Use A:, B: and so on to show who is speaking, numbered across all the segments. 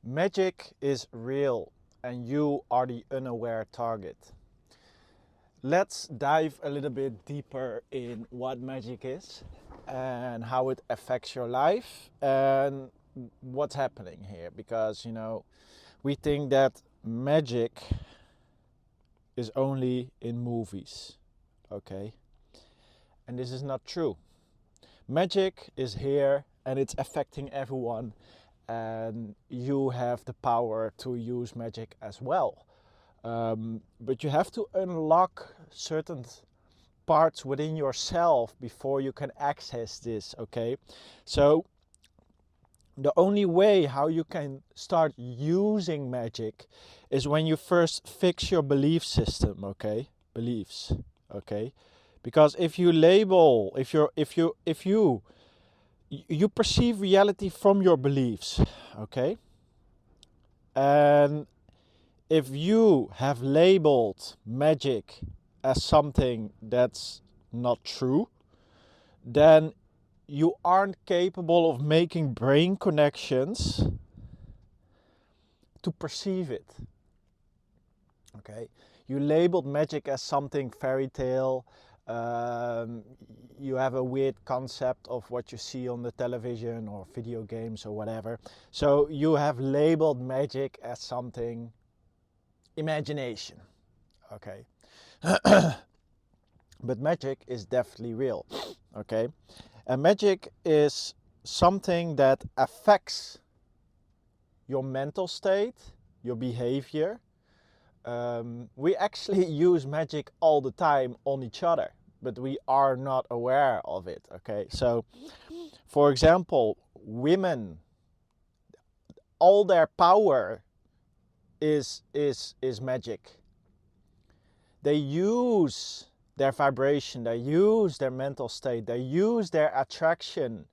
A: Magic is real and you are the unaware target. Let's dive a little bit deeper in what magic is and how it affects your life and what's happening here, because we think that magic is only in movies, okay? And this is not true. Magic is here and it's affecting everyone, and you have the power to use magic as well. But you have to unlock certain parts within yourself before you can access this, okay? So the only way how you can start using magic is when you first fix your belief system, okay? Beliefs, okay? Because if you label, if you perceive reality from your beliefs, okay? And if you have labeled magic as something that's not true, then you aren't capable of making brain connections to perceive it. Okay? You labeled magic as something fairy tale. You have a weird concept of what you see on the television or video games or whatever. So you have labeled magic as something imagination. Okay? But magic is definitely real. Okay? And magic is something that affects your mental state, your behavior. We actually use magic all the time on each other, but we are not aware of it. Okay, so for example, women, all their power is magic. They use their vibration, they use their mental state, they use their attraction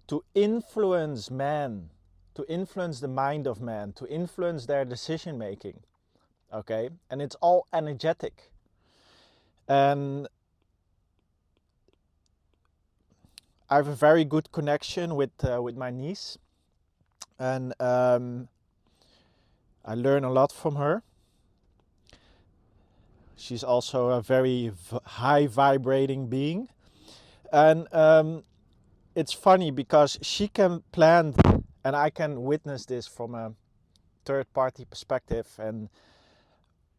A: to influence man, to influence the mind of man, to influence their decision making. Okay, and it's all energetic. And I have a very good connection with my niece, and I learn a lot from her. She's also a very high vibrating being, and it's funny because she can plan, and I can witness this from a third party perspective. And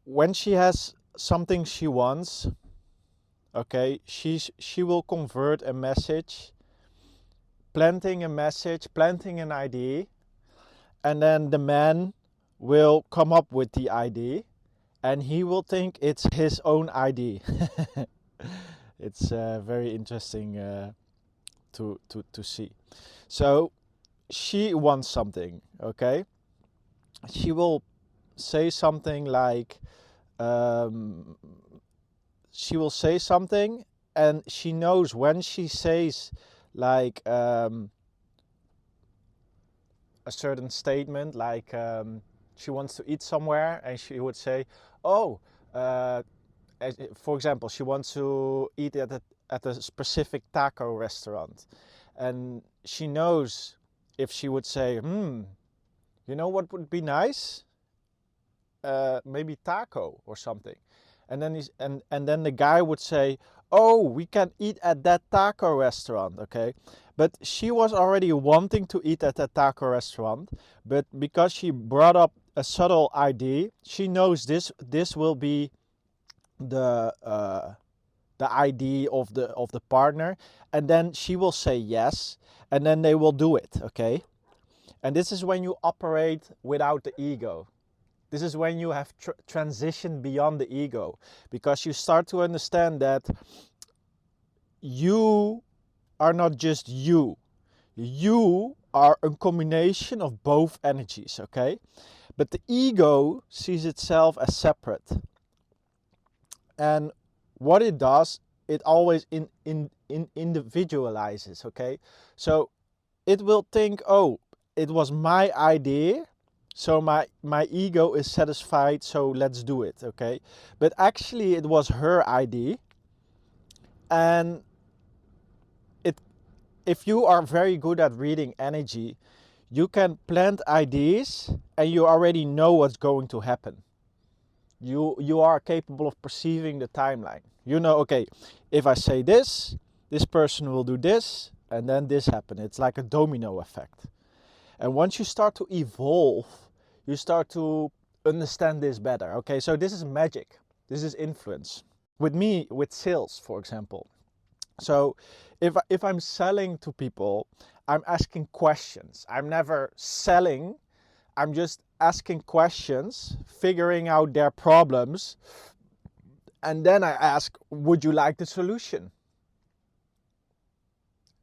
A: when she has something she wants, okay, she will convert a message, planting a message, planting an idea, and then the man will come up with the idea, and he will think it's his own idea. It's very interesting to see. So she wants something, okay? She will say something like, she will say something, and she knows when she says like a certain statement, like she wants to eat somewhere, and she would say, oh, for example, she wants to eat at a specific taco restaurant, and she knows if she would say, you know what would be nice? Maybe taco or something. And then then the guy would say, oh, we can eat at that taco restaurant, okay? But she was already wanting to eat at that taco restaurant, but because she brought up a subtle idea, she knows this will be the idea of the partner, and then she will say yes, and then they will do it, okay? And this is when you operate without the ego. This is when you have transitioned beyond the ego, because you start to understand that you are not just you. You are a combination of both energies, okay? But the ego sees itself as separate. And what it does, it always individualizes, okay? So it will think, oh, it was my idea, so my ego is satisfied, so let's do it, okay? But actually it was her idea. And if you are very good at reading energy, You can plant ideas and you already know what's going to happen. You are capable of perceiving the timeline. You know, okay, if I say this, this person will do this, and then this happen. It's like a domino effect. And once you start to evolve, you start to understand this better. Okay, so this is magic. This is influence. With me, with sales, for example. So if I'm selling to people, I'm asking questions. I'm never selling. I'm just asking questions, figuring out their problems, and then I ask, would you like the solution?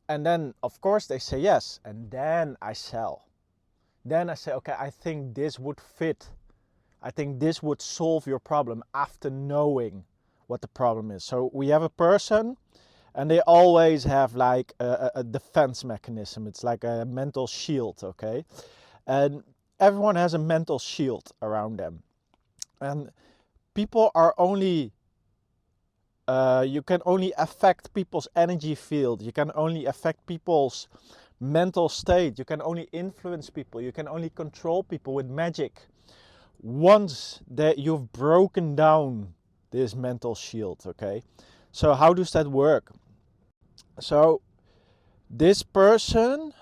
A: And then, of course, they say yes, and then I sell. Then I say, okay, I think this would fit. I think this would solve your problem after knowing what the problem is. So we have a person, and they always have like a defense mechanism. It's like a mental shield, okay? And everyone has a mental shield around them. And people are only you can only affect people's energy field. You can only affect people's mental state. You can only influence people. You can only control people with magic once that you've broken down this mental shield, okay? So how does that work? So this person,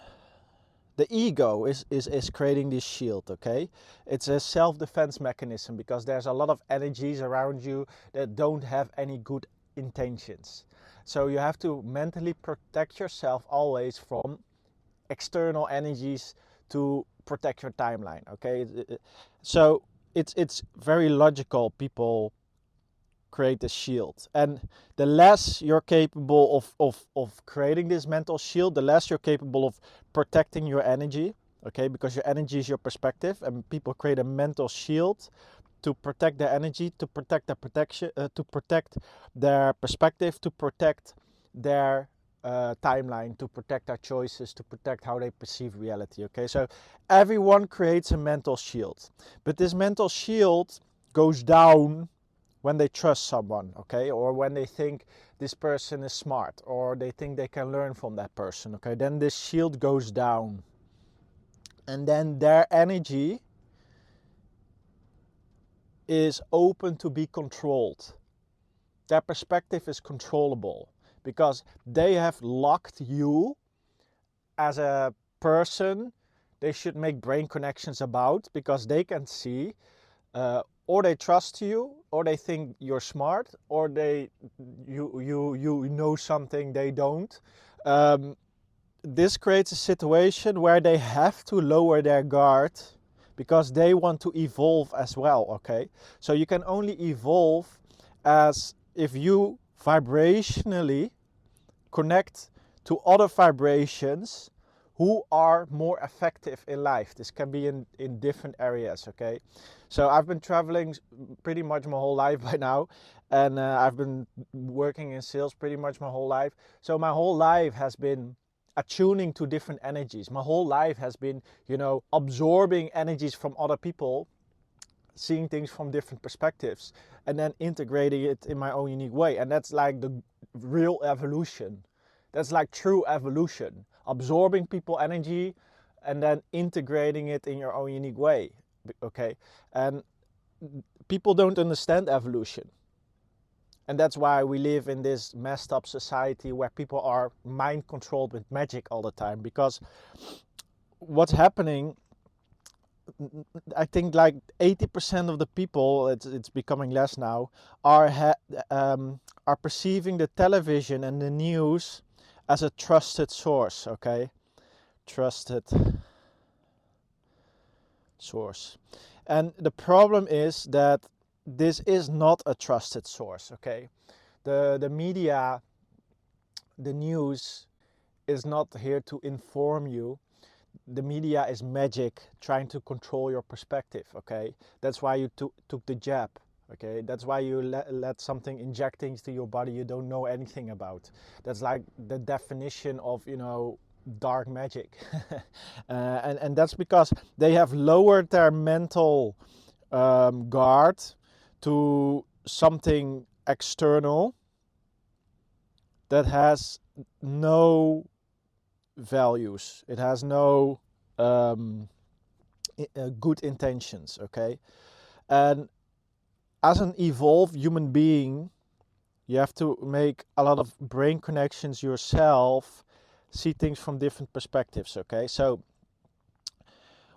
A: the ego is creating this shield, okay? It's a self-defense mechanism because there's a lot of energies around you that don't have any good intentions. So you have to mentally protect yourself always from external energies to protect your timeline, okay? So it's very logical. People create a shield, and the less you're capable of creating this mental shield, the less you're capable of protecting your energy, okay? Because your energy is your perspective, and people create a mental shield to protect their energy, to protect their protection, to protect their perspective, to protect their timeline, to protect their choices, to protect how they perceive reality, okay? So everyone creates a mental shield, but this mental shield goes down when they trust someone, okay? Or when they think this person is smart, or they think they can learn from that person, okay? Then this shield goes down. And then their energy is open to be controlled. Their perspective is controllable because they have locked you as a person they should make brain connections about, because they can see or they trust you, or they think you're smart, or you know something they don't. This creates a situation where they have to lower their guard because they want to evolve as well, okay? So you can only evolve as if you vibrationally connect to other vibrations who are more effective in life. This can be in different areas, okay? So I've been traveling pretty much my whole life by now, and I've been working in sales pretty much my whole life. So my whole life has been attuning to different energies. My whole life has been, absorbing energies from other people, seeing things from different perspectives, and then integrating it in my own unique way. And that's like the real evolution. That's like true evolution. Absorbing people energy and then integrating it in your own unique way, okay? And people don't understand evolution. And that's why we live in this messed up society where people are mind controlled with magic all the time. Because what's happening, I think like 80% of the people, it's becoming less now, are perceiving the television and the news as a trusted source, okay? Trusted source. And the problem is that this is not a trusted source, okay? The media, the news is not here to inform you. The media is magic trying to control your perspective, okay? That's why you took the jab, okay? That's why you let something inject things to your body you don't know anything about. That's like the definition of, dark magic. And that's because they have lowered their mental guard to something external that has no values. It has no um, good intentions, okay? And as an evolved human being, you have to make a lot of brain connections yourself, see things from different perspectives, okay? So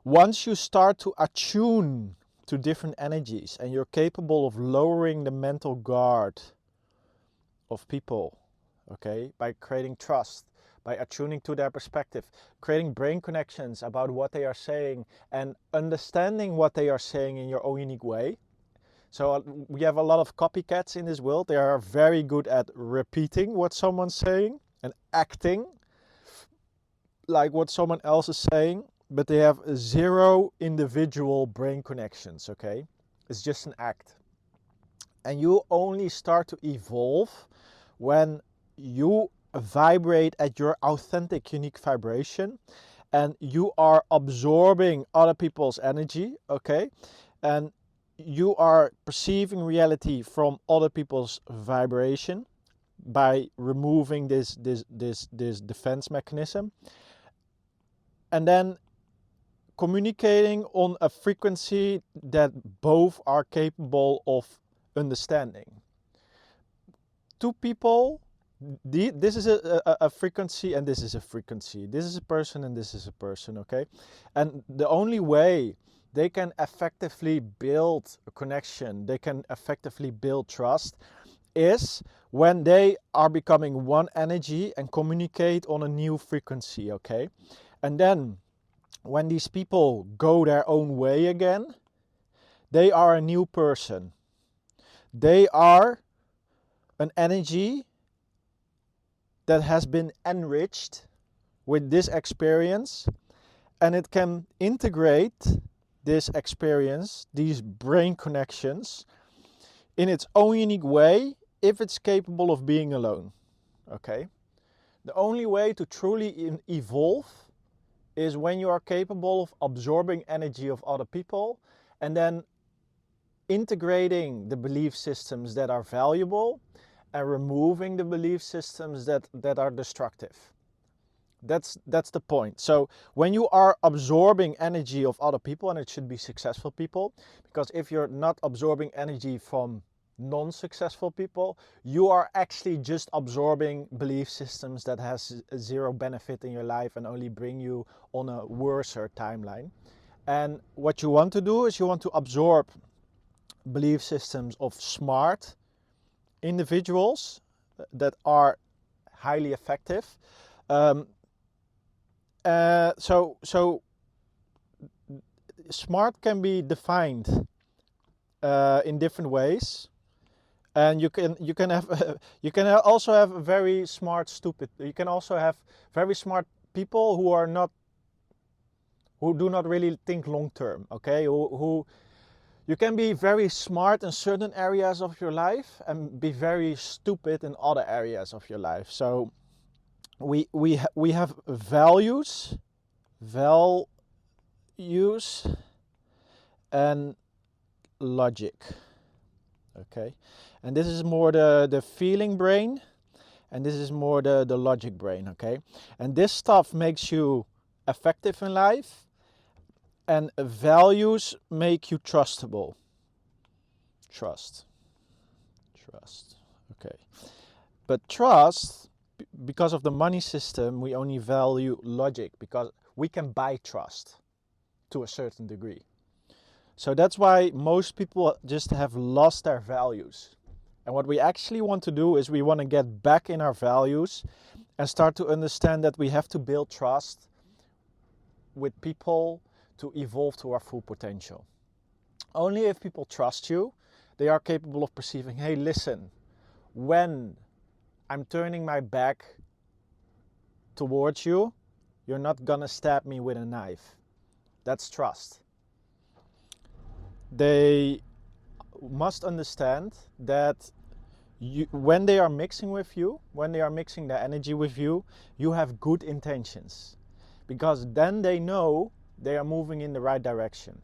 A: once you start to attune to different energies and you're capable of lowering the mental guard of people, okay, by creating trust, by attuning to their perspective, creating brain connections about what they are saying and understanding what they are saying in your own unique way. So we have a lot of copycats in this world. They are very good at repeating what someone's saying and acting like what someone else is saying, but they have zero individual brain connections, okay? It's just an act. And you only start to evolve when you vibrate at your authentic, unique vibration and you are absorbing other people's energy, okay? And you are perceiving reality from other people's vibration by removing this defense mechanism, and then communicating on a frequency that both are capable of understanding. Two people, this is a frequency and this is a frequency. This is a person and this is a person, okay? And the only way they can effectively build a connection, they can effectively build trust, is when they are becoming one energy and communicate on a new frequency, okay? And then when these people go their own way again, they are a new person. They are an energy that has been enriched with this experience, and it can integrate this experience, these brain connections, in its own unique way if it's capable of being alone, okay? The only way to truly evolve is when you are capable of absorbing energy of other people and then integrating the belief systems that are valuable and removing the belief systems that are destructive. That's the point. So when you are absorbing energy of other people, and it should be successful people, because if you're not absorbing energy from non-successful people, you are actually just absorbing belief systems that has zero benefit in your life and only bring you on a worser timeline. And what you want to do is you want to absorb belief systems of smart individuals that are highly effective. So smart can be defined in different ways, and you can have you can also have very smart stupid. You can also have very smart people who do not really think long term. Okay, who you can be very smart in certain areas of your life and be very stupid in other areas of your life. So we have values and logic, okay? And this is more the feeling brain, and this is more the logic brain, okay? And this stuff makes you effective in life, and values make you trustable. Trust, okay. But trust, because of the money system, we only value logic because we can buy trust to a certain degree. So that's why most people just have lost their values. And what we actually want to do is we want to get back in our values and start to understand that we have to build trust with people to evolve to our full potential. Only if people trust you, they are capable of perceiving, hey, listen, when I'm turning my back towards you, you're not gonna stab me with a knife. That's trust. They must understand that when they are mixing with you, when they are mixing their energy with you, you have good intentions. Because then they know they are moving in the right direction.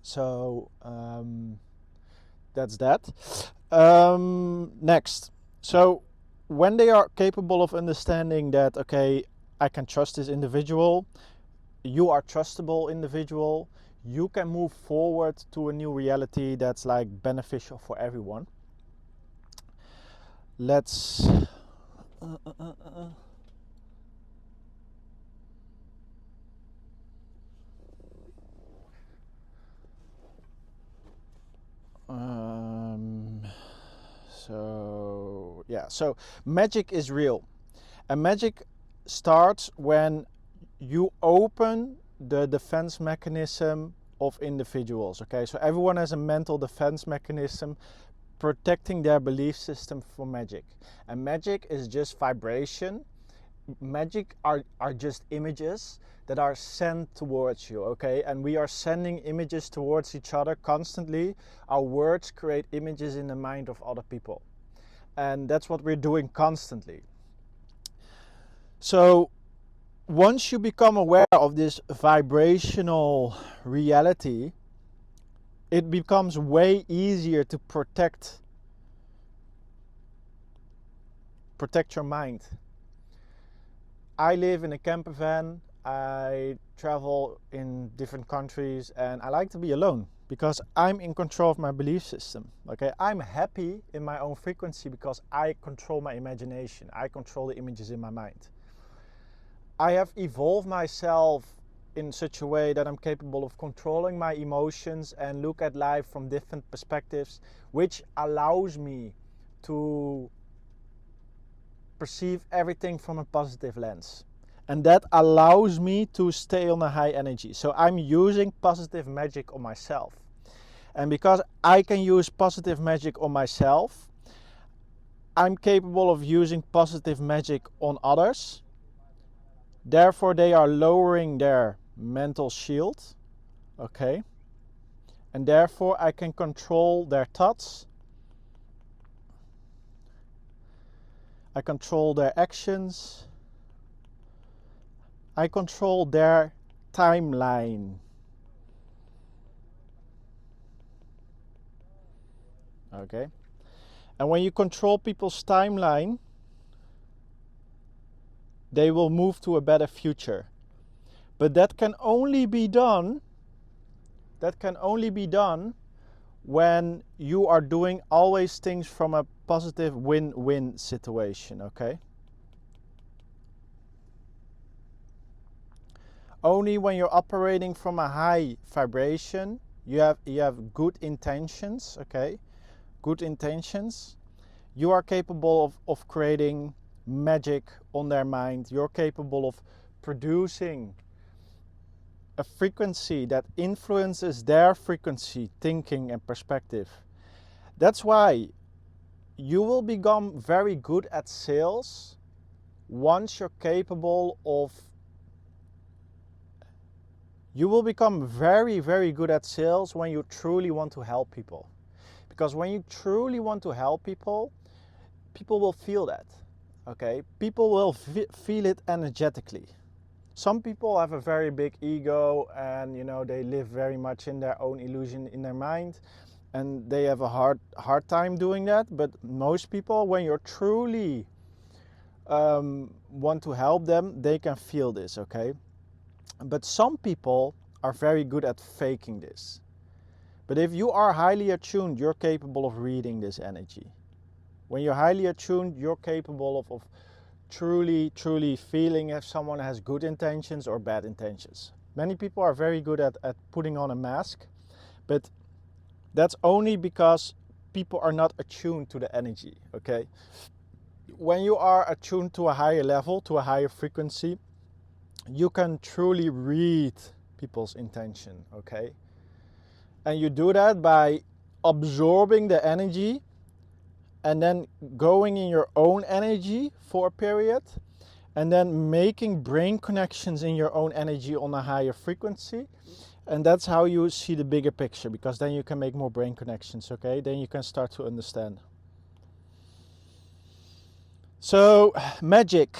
A: So that's that. Next. So when they are capable of understanding that, okay, I can trust this individual. You are trustable individual. You can move forward to a new reality that's like beneficial for everyone. Let's so magic is real, and magic starts when you open the defense mechanism of individuals. Okay, so everyone has a mental defense mechanism protecting their belief system for magic, and magic is just vibration. Magic are just images that are sent towards you, okay? And we are sending images towards each other constantly. Our words create images in the mind of other people, and that's what we're doing constantly. So once you become aware of this vibrational reality, it becomes way easier to protect your mind. I live in a camper van. I travel in different countries, and I like to be alone because I'm in control of my belief system. Okay, I'm happy in my own frequency because I control my imagination. I control the images in my mind. I have evolved myself in such a way that I'm capable of controlling my emotions and look at life from different perspectives, which allows me to perceive everything from a positive lens. And that allows me to stay on a high energy. So I'm using positive magic on myself. And because I can use positive magic on myself, I'm capable of using positive magic on others. Therefore, they are lowering their mental shield. Okay? And therefore, I can control their thoughts. I control their actions. I control their timeline. Okay? And when you control people's timeline, they will move to a better future. But that can only be done when you are doing always things from a positive win-win situation, okay? Only when you're operating from a high vibration, you have good intentions, okay? Good intentions. You are capable of creating magic on their mind. You're capable of producing a frequency that influences their frequency, thinking, and perspective. That's why you will become very good at sales once you're capable of. You will become very, very good at sales when you truly want to help people. Because when you truly want to help people, people will feel that. Okay? People will feel it energetically. Some people have a very big ego and they live very much in their own illusion in their mind, and they have a hard time doing that. But most people, when you're truly want to help them, they can feel this, okay? But some people are very good at faking this. But if you are highly attuned, you're capable of reading this energy. When you're highly attuned, you're capable of truly feeling if someone has good intentions or bad intentions. Many people are very good at putting on a mask, but that's only because people are not attuned to the energy, okay? When you are attuned to a higher level, to a higher frequency, you can truly read people's intention, okay? And you do that by absorbing the energy and then going in your own energy for a period, and then making brain connections in your own energy on a higher frequency. And that's how you see the bigger picture, because then you can make more brain connections, okay? Then you can start to understand. So, magic.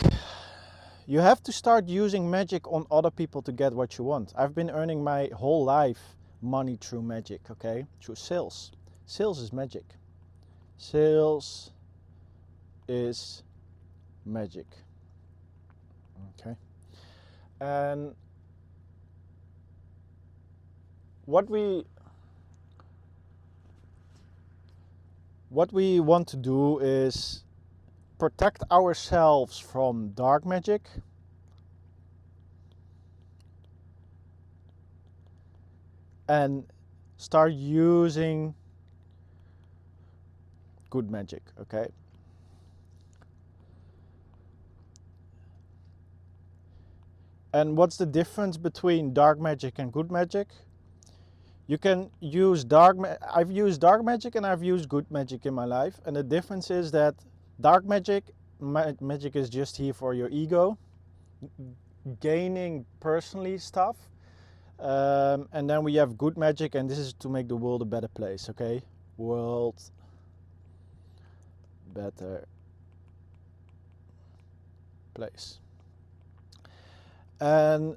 A: You have to start using magic on other people to get what you want. I've been earning my whole life money through magic, okay? Through sales. Sales is magic. Sales is magic. Okay. And what we want to do is protect ourselves from dark magic and start using good magic, okay? And what's the difference between dark magic and good magic? You can use I've used dark magic and I've used good magic in my life, and the difference is that dark magic is just here for your ego, gaining personally stuff, and then we have good magic, and this is to make the world a better place, okay? World better place. And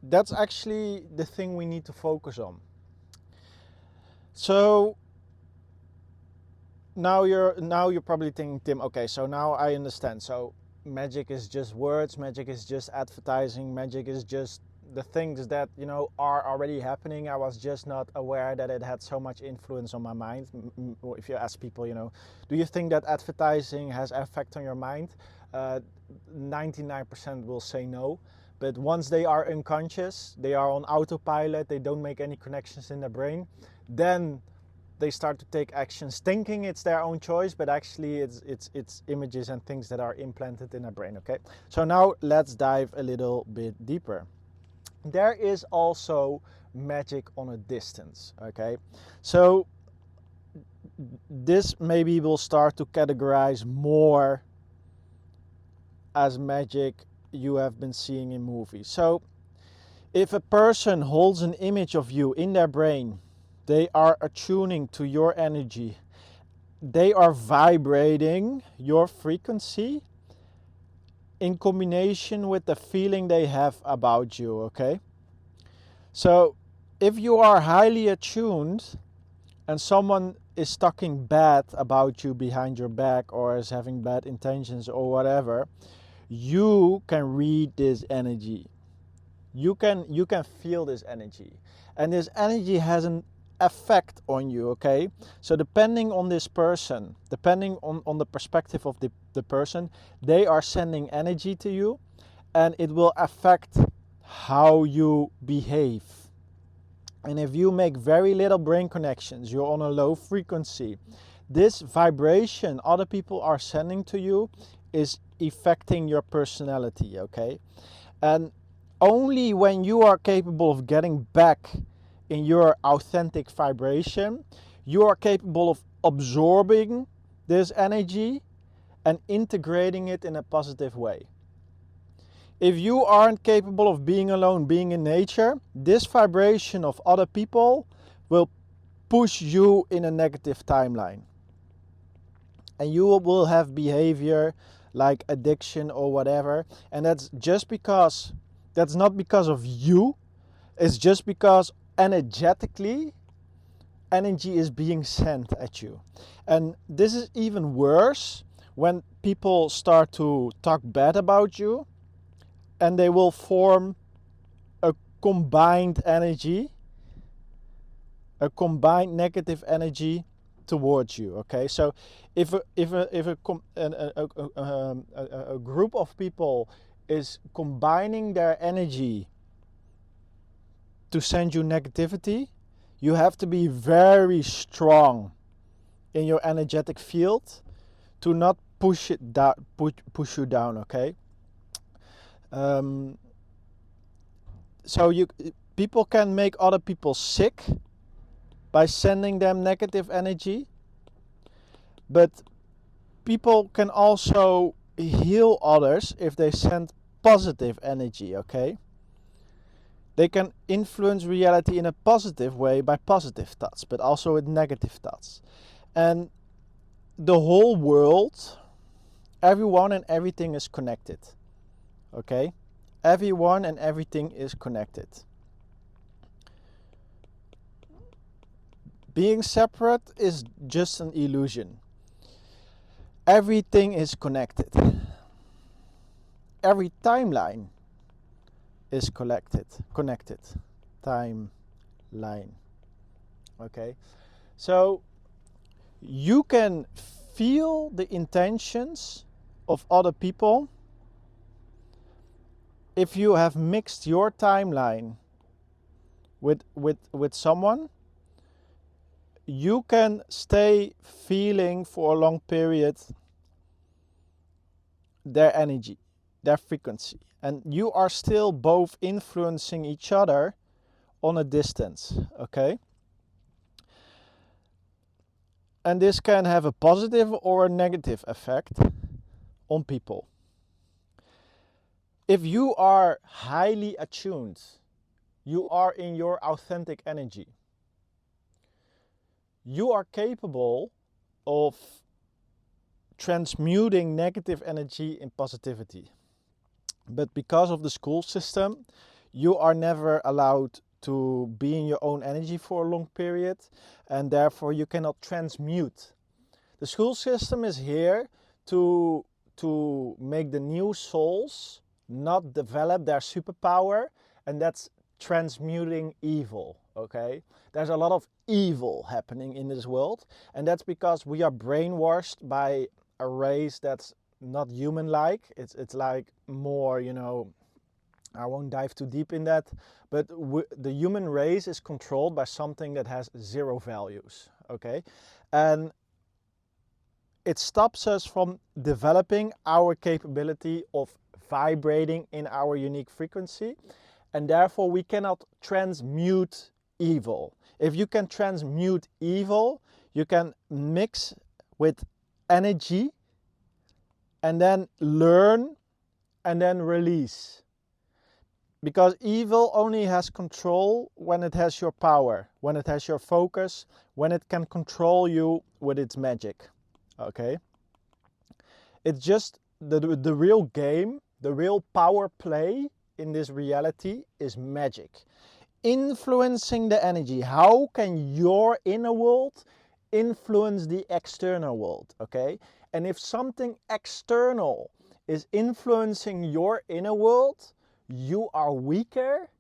A: that's actually the thing we need to focus on. So now you're probably thinking, Tim, okay, so now I understand. So magic is just words, magic is just advertising, magic is just the things that, you know, are already happening. I was just not aware that it had so much influence on my mind. If you ask people, you know, do you think that advertising has effect on your mind? 99% will say no. But once they are unconscious, they are on autopilot, they don't make any connections in their brain, then they start to take actions thinking it's their own choice, but actually it's images and things that are implanted in their brain, okay? So now let's dive a little bit deeper. There is also magic on a distance, okay? So this maybe will start to categorize more as magic you have been seeing in movies. So if a person holds an image of you in their brain, they are attuning to your energy. They are vibrating your frequency in combination with the feeling they have about you, okay? So if you are highly attuned and someone is talking bad about you behind your back or is having bad intentions or whatever, you can read this energy. You can feel this energy. And this energy has an effect on you, okay? So depending on this person, depending on the perspective of the person, they are sending energy to you, and it will affect how you behave. And if you make very little brain connections, you're on a low frequency, this vibration other people are sending to you is affecting your personality, okay? And only when you are capable of getting back in your authentic vibration, you are capable of absorbing this energy and integrating it in a positive way. If you aren't capable of being alone, being in nature, this vibration of other people will push you in a negative timeline. And you will have behavior like addiction or whatever. And that's not because of you. It's just because energetically, energy is being sent at you. And this is even worse when people start to talk bad about you, and they will form a combined energy, a combined negative energy towards you, okay? So if a group of people is combining their energy to send you negativity, you have to be very strong in your energetic field to not push it down, push you down, okay? So people can make other people sick by sending them negative energy, but people can also heal others if they send positive energy, okay? They can influence reality in a positive way by positive thoughts, but also with negative thoughts. And the whole world, everyone and everything is connected, okay? Everyone and everything is connected. Being separate is just an illusion. Everything is connected. Every timeline is connected. Timeline. Okay, so you can feel the intentions of other people if you have mixed your timeline with someone. You can stay feeling for a long period their energy, their frequency, and you are still both influencing each other on a distance. Okay, and this can have a positive or a negative effect on people. If you are highly attuned, you are in your authentic energy, you are capable of transmuting negative energy in positivity. But because of the school system, you are never allowed to be in your own energy for a long period, and therefore you cannot transmute. The school system is here to make the new souls not develop their superpower, and that's transmuting evil. Okay, there's a lot of evil happening in this world, and that's because we are brainwashed by a race that's not human-like. It's like more, I won't dive too deep in that, but the human race is controlled by something that has zero values. Okay, and it stops us from developing our capability of vibrating in our unique frequency, and therefore we cannot transmute evil. If you can transmute evil, you can mix with energy and then learn and then release. Because evil only has control when it has your power, when it has your focus, when it can control you with its magic. Okay? It's just the real game, the real power play in this reality is magic. Influencing the energy. How can your inner world influence the external world? Okay? And if something external is influencing your inner world, you are weaker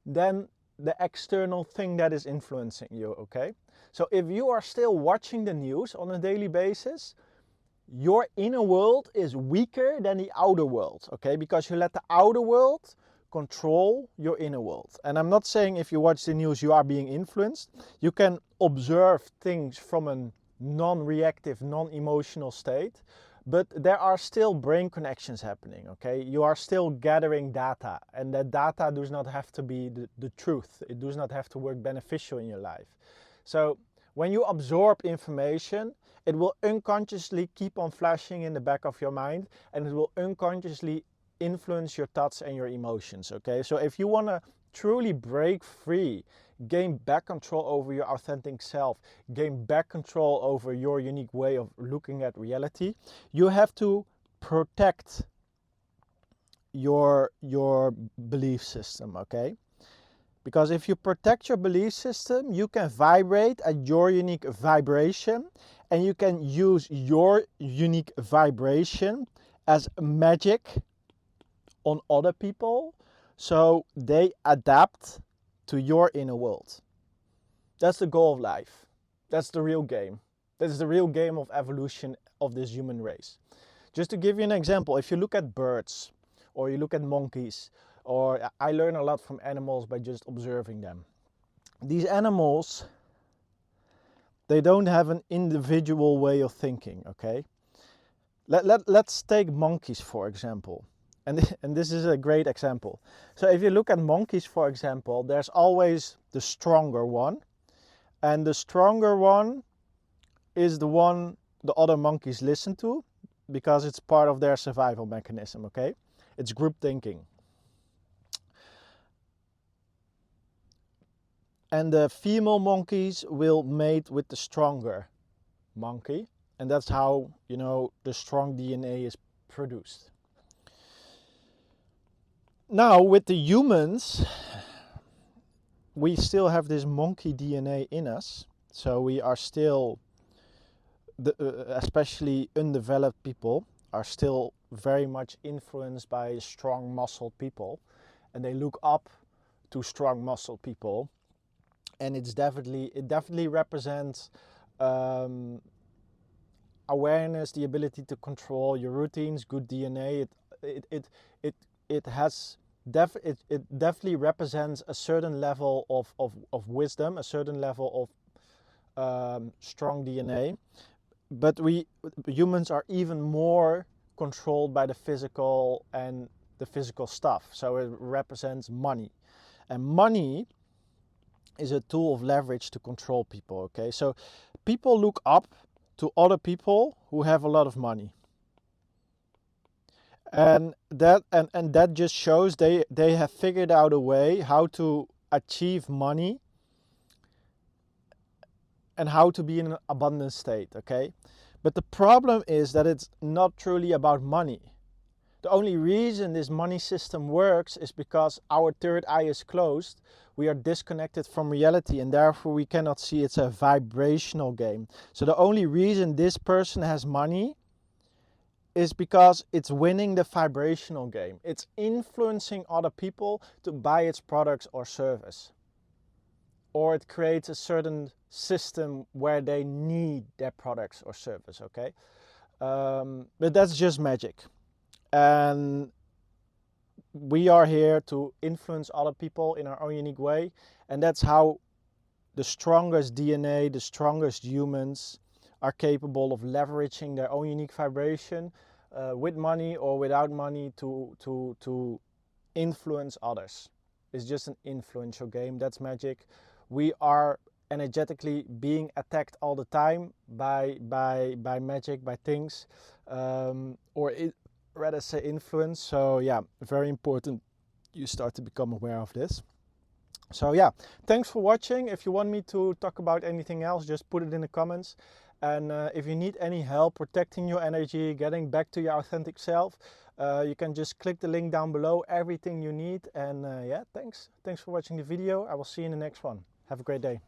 A: than the external thing that is influencing you. Okay? So if you are still watching the news on a daily basis, your inner world is weaker than the outer world, okay? Because you let the outer world control your inner world. And I'm not saying if you watch the news you are being influenced. You can observe things from a non-reactive, non-emotional state, but there are still brain connections happening, okay? You are still gathering data, and that data does not have to be the truth. It does not have to work beneficial in your life. So when you absorb information, it will unconsciously keep on flashing in the back of your mind, and it will unconsciously influence your thoughts and your emotions, okay? So if you want to truly break free, gain back control over your authentic self, gain back control over your unique way of looking at reality, you have to protect your belief system, okay? Because if you protect your belief system, you can vibrate at your unique vibration, and you can use your unique vibration as magic on other people so they adapt to your inner world. That's the goal of life. That's the real game. That is the real game of evolution of this human race. Just to give you an example, if you look at birds or you look at monkeys, or I learn a lot from animals by just observing them. These animals, they don't have an individual way of thinking, okay? Let's take monkeys, for example. And this is a great example. So if you look at monkeys, for example, there's always the stronger one. And the stronger one is the one the other monkeys listen to because it's part of their survival mechanism, okay? It's group thinking. And the female monkeys will mate with the stronger monkey. And that's how, the strong DNA is produced. Now, with the humans, we still have this monkey DNA in us. So we are still, especially undeveloped people, are still very much influenced by strong muscled people. and they look up to strong muscle people. And it definitely represents awareness, the ability to control your routines, good DNA. It definitely represents a certain level of wisdom, a certain level of strong DNA. But we humans are even more controlled by the physical and the physical stuff. So it represents money, and money is a tool of leverage to control people. Okay, so people look up to other people who have a lot of money, and that just shows they have figured out a way how to achieve money and how to be in an abundant state. Okay, but the problem is that it's not truly about money. The only reason this money system works is because our third eye is closed. We are disconnected from reality, and therefore we cannot see. It's a vibrational game. So the only reason this person has money is because it's winning the vibrational game. It's influencing other people to buy its products or service. Or it creates a certain system where they need their products or service, okay? But that's just magic. And we are here to influence other people in our own unique way. And that's how the strongest DNA, the strongest humans are capable of leveraging their own unique vibration with money or without money to influence others. It's just an influential game. That's magic. We are energetically being attacked all the time by magic, by things, rather say influence. So yeah, very important you start to become aware of this. So yeah, thanks for watching. If you want me to talk about anything else, just put it in the comments. And if you need any help protecting your energy, getting back to your authentic self, you can just click the link down below, everything you need. And yeah, thanks for watching the video. I will see you in the next one. Have a great day.